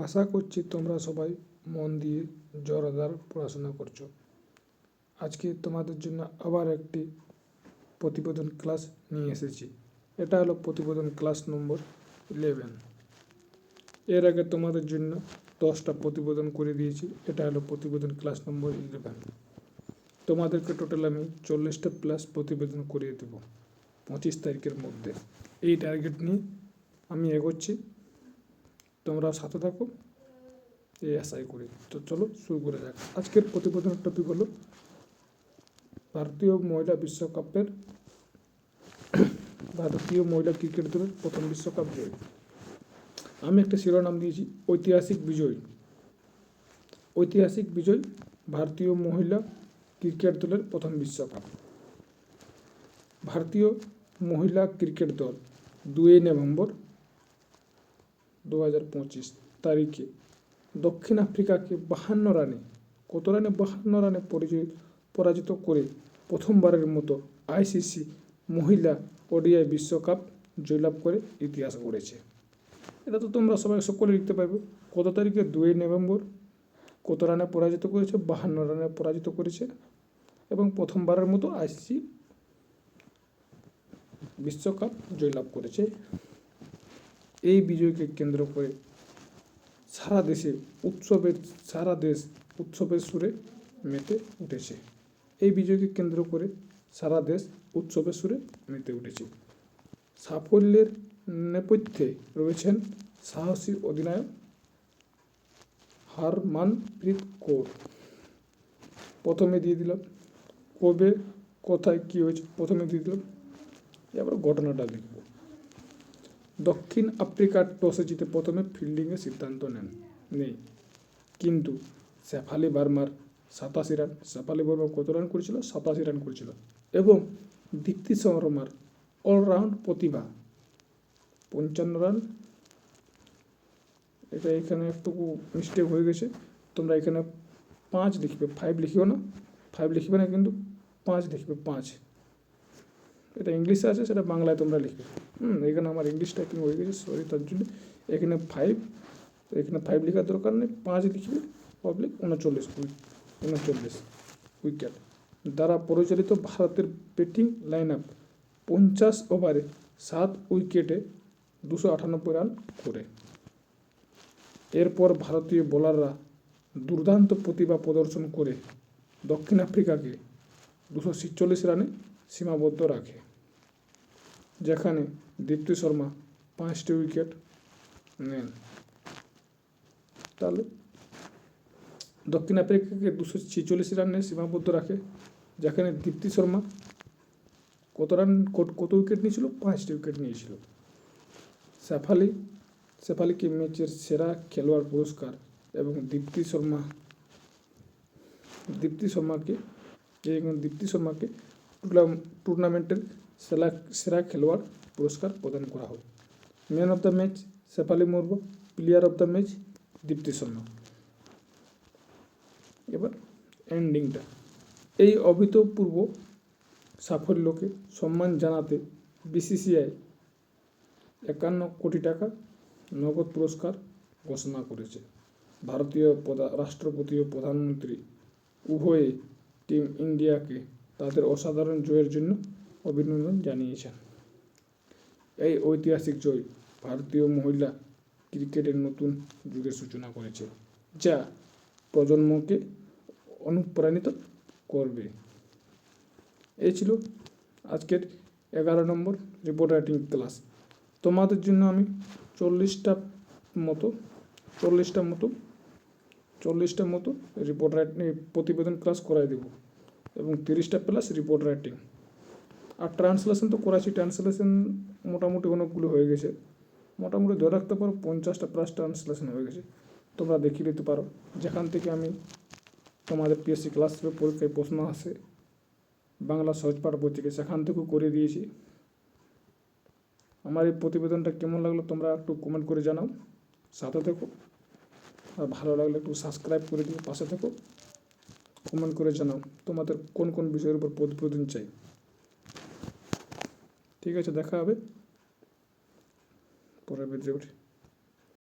আশা করছি তোমরা সবাই মন দিয়ে জোরদার পড়াশোনা করছো। আজকে তোমাদের জন্য আবার একটি প্রতিবেদন ক্লাস নিয়ে এসেছি। এটা হলো প্রতিবেদন ক্লাস নম্বর 11। এর আগে তোমাদের জন্য 10টা প্রতিবেদন করে দিয়েছি। এটা হলো প্রতিবেদন ক্লাস নম্বর 11। তোমাদেরকে টোটাল আমি 40টা প্লাস প্রতিবেদন করিয়ে দেব 25 তারিখের মধ্যে। এই টার্গেট নিয়ে আমি এগোচ্ছি, তোমরা সাথে থাকো এই আশাই করি। তো চলো শুরু করে যাক। আজকের প্রতিবেদনের টপিক হলো ভারতীয় মহিলা ক্রিকেট দলের প্রথম বিশ্বকাপ জয়। আমি একটা শিরোনাম দিয়েছি ঐতিহাসিক বিজয়। ঐতিহাসিক বিজয়, ভারতীয় মহিলা ক্রিকেট দলের প্রথম বিশ্বকাপ। ভারতীয় মহিলা ক্রিকেট দল 2 নভেম্বর 2025 তারিখে দক্ষিণ আফ্রিকাকে 52 রানে, কত রানে? 52 রানে পরাজিত করে প্রথমবারের মতো আইসিসি মহিলা ওডিআই বিশ্বকাপ জয়লাভ করে ইতিহাস গড়েছে। এটা তো তোমরা সবাই সকলে লিখতে পারবে। কত তারিখে? 2 নভেম্বর। কত রানে পরাজিত করেছে? 52 রানে পরাজিত করেছে এবং প্রথমবারের মতো আইসিসি বিশ্বকাপ জয়লাভ করেছে। এই বিজয়কে কেন্দ্র করে সারা দেশ উৎসবের সুরে মেতে উঠেছে। এই বিজয়কে কেন্দ্র করে সারা দেশ উৎসবের সুরে মেতে উঠেছে। সাফল্যের নেপথ্যে রয়েছেন সাহসী অধিনায়ক হারমানপ্রীত কৌর। প্রথমে দিয়ে দিলাম কবে, কোথায়, কী হয়েছে, প্রথমে দিয়ে দিলাম। এবার ঘটনাটা লিখব। দক্ষিণ আফ্রিকার টসে জিতে প্রথমে ফিল্ডিংয়ের সিদ্ধান্ত নেই, কিন্তু শেফালি ভার্মার 87 রান। শেফালি ভার্মা কত রান করেছিল? 87 রান করেছিল। এবং দীপ্তি শর্মার অলরাউন্ড প্রতিভা 55 রান। এটা এখানে একটু মিস্টেক হয়ে গেছে, তোমরা এখানে 5 লিখবে, 5 লিখবে না, 5 লিখবে না কিন্তু 5 লিখবে, 5। এটা ইংলিশে আছে, সেটা বাংলায় তোমরা লিখবে। এখানে আমার ইংলিশ টাইপিং হয়ে গেছে, সরি তার জন্য। এখানে 5 লেখার দরকার নেই, 5 লিখবে। পাবলিক 39 উইকেট দ্বারা পরিচালিত ভারতের ব্যাটিং লাইন আপ 50 ওভারে 7 উইকেটে 298 রান করে। এরপর ভারতীয় বোলাররা দুর্দান্ত প্রতিভা প্রদর্শন করে দক্ষিণ আফ্রিকাকে 246 রানে সীমাবদ্ধ রাখে, যেখানে দীপ্তি শর্মা 5টি উইকেট নেন। তাহলে দক্ষিণ আফ্রিকাকে 246 রানে সীমাবদ্ধ রাখে, যেখানে দীপ্তি শর্মা কত উইকেট নিয়েছিল? 5টি উইকেট নিয়েছিল। শেফালিকে ম্যাচের সেরা খেলোয়াড় পুরস্কার এবং দীপ্তি শর্মাকে টুর্নামেন্টের সেরা খেলোয়াড় পুরস্কার প্রদান করা হয়। Man of the match Shafali Verma, player of the match Deepti Sharma. এবার এন্ডিংটা। এই অভূতপূর্ব সাফল্যকে সম্মান জানাতে বিসিসিআই 51 কোটি টাকা নগদ পুরস্কার ঘোষণা করেছে। ভারতীয় রাষ্ট্রপতি ও প্রধানমন্ত্রী উভয়ে টিম ইন্ডিয়াকে তাদের অসাধারণ জয়ের জন্য অভিনন্দন জানিয়েছেন। এই ঐতিহাসিক জয় ভারতীয় মহিলা ক্রিকেটের নতুন যুগের সূচনা করেছে, যা প্রজন্মকে অনুপ্রাণিত করবে। এই ছিল আজকের 11 নম্বর রিপোর্ট রাইটিং ক্লাস। তোমাদের জন্য আমি 40টা মতো রিপোর্ট রাইটিং প্রতিবেদন ক্লাস করাই দেব এবং 30টা প্লাস রিপোর্ট রাইটিং। আর ট্রান্সলেশন তো করাচ্ছি, ট্রান্সলেশন মোটামুটি অনেকগুলো হয়ে গেছে, মোটামুটি ধরে রাখতে পারো 50টা প্লাস ট্রান্সলেশন হয়ে গেছে। তোমরা দেখিয়ে দিতে পারো, যেখান থেকে আমি তোমাদের পিএসসি ক্লাস পরীক্ষায় প্রশ্ন আসে বাংলা সহজপাঠ বই থেকে, সেখান থেকেও করে দিয়েছি। আমার এই প্রতিবেদনটা কেমন লাগলো তোমরা একটু কমেন্ট করে জানাও, সাথে থেকো। আর ভালো লাগলে একটু সাবস্ক্রাইব করে দিও, পাশে থেকো, কমেন্ট করে জানাও তোমাদের কোন কোন বিষয়ের উপর প্রতিবেদন চাই। ঠিক আছে, দেখা হবে পরের ভিডিওতে।